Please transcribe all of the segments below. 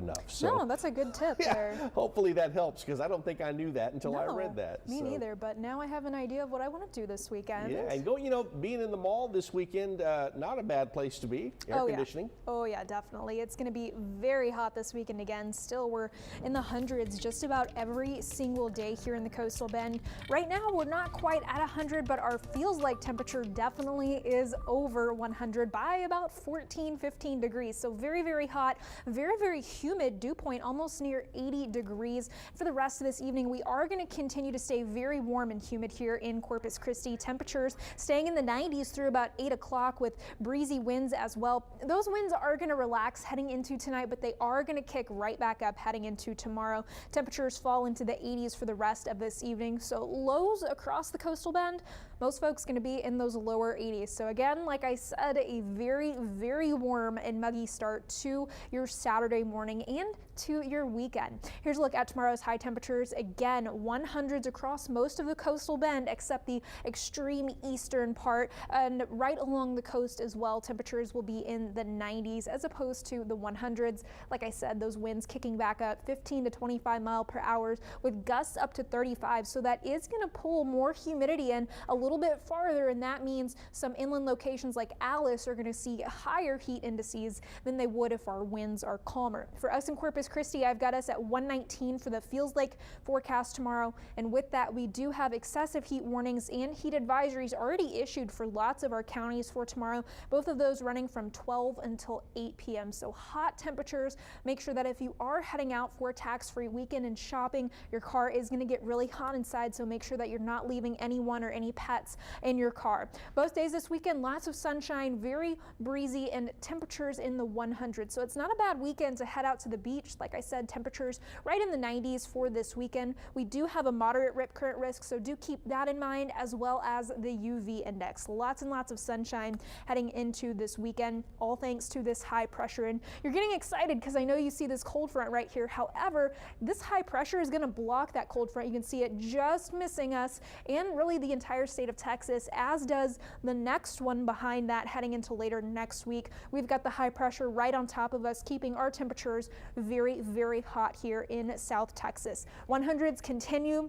enough. So No, that's a good tip yeah, there. hopefully that helps, because I don't think I knew that until I No, read that. me So, neither, but now I have an idea of what I want to do this weekend. yeah, and being in the mall this weekend, not a bad place to be. Air conditioning. Oh yeah, definitely. It's going to be very hot this weekend again. Still, we're in the hundreds just about every single day here in the coastal bend. Right now, we're not quite at 100, but our feels like temperature definitely is over 100 by about 14, 15 degrees. So very, very hot, very, very humid. Dew point almost near 80 degrees. For the rest of this evening, we are going to continue to stay very warm and humid here in Corpus Christi. Temperatures staying in the 90s through about 8 o'clock with breezy winds as well. Those winds are going to relax heading into tonight, but they are going to kick right back up heading into tomorrow. Temperatures fall into the 80s for the rest of this evening. So lows across the coastal bend, most folks going to be in those lower 80s. So again, like I said, a very, very warm and muggy start to your Saturday morning and to your weekend. Here's a look at tomorrow's high temperatures. Again, 100s across most of the coastal bend except the extreme eastern part, and right along the coast as well. Temperatures will be in the 90s as opposed to the 100s. Like I said, those winds kicking back up 15 to 25 mile per hour with gusts up to 35. So that is going to pull more humidity in a little bit farther, and that means some inland locations like Alice are going to see higher heat indices than they would if our winds are calmer. For us in Corpus Christi, I've got us at 119 for the feels like forecast tomorrow, and with that we do have excessive heat warnings and heat advisories already issued for lots of our counties for tomorrow, both of those running from 12 until 8 p.m. So hot temperatures. Make sure that if you are heading out for a tax-free weekend and shopping, your car is going to get really hot inside, so make sure that you're not leaving anyone or any pets in your car. Both days this weekend, lots of sunshine, very breezy, and temperatures in the 100s. So it's not a bad weekend to head out to the beach. Like I said, temperatures right in the 90s for this weekend. We do have a moderate rip current risk, so do keep that in mind, as well as the UV index. Lots and lots of sunshine heading into this weekend, all thanks to this high pressure. And you're getting excited because I know you see this cold front right here. However, this high pressure is going to block that cold front. You can see it just missing us and really the entire state of Texas, as does the next one behind that heading into later next week. We've got the high pressure right on top of us, keeping our temperatures very, very hot here in South Texas. 100s continue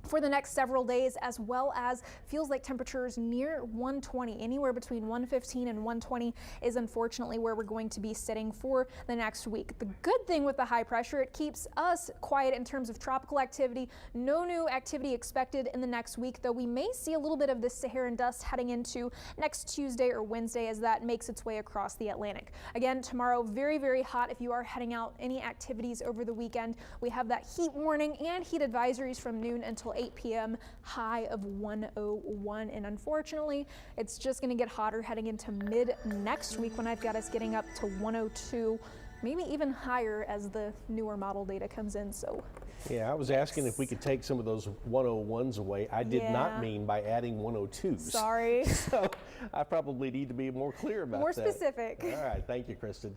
for the next several days, as well as feels like temperatures near 120. Anywhere between 115 and 120 is unfortunately where we're going to be sitting for the next week. The good thing with the high pressure, it keeps us quiet in terms of tropical activity. No new activity expected in the next week, though we may see a little bit of this Saharan dust heading into next Tuesday or Wednesday as that makes its way across the Atlantic. Again, tomorrow, very, very hot if you are heading out any activities over the weekend. We have that heat warning and heat advisories from noon until 8 p.m. high of 101, and unfortunately it's just going to get hotter heading into mid next week when I've got us getting up to 102, maybe even higher as the newer model data comes in. So yeah, I was asking if we could take some of those 101s away. I did not mean by adding 102s. Sorry. So I probably need to be more clear about that. More specific. All right, thank you, Kristen.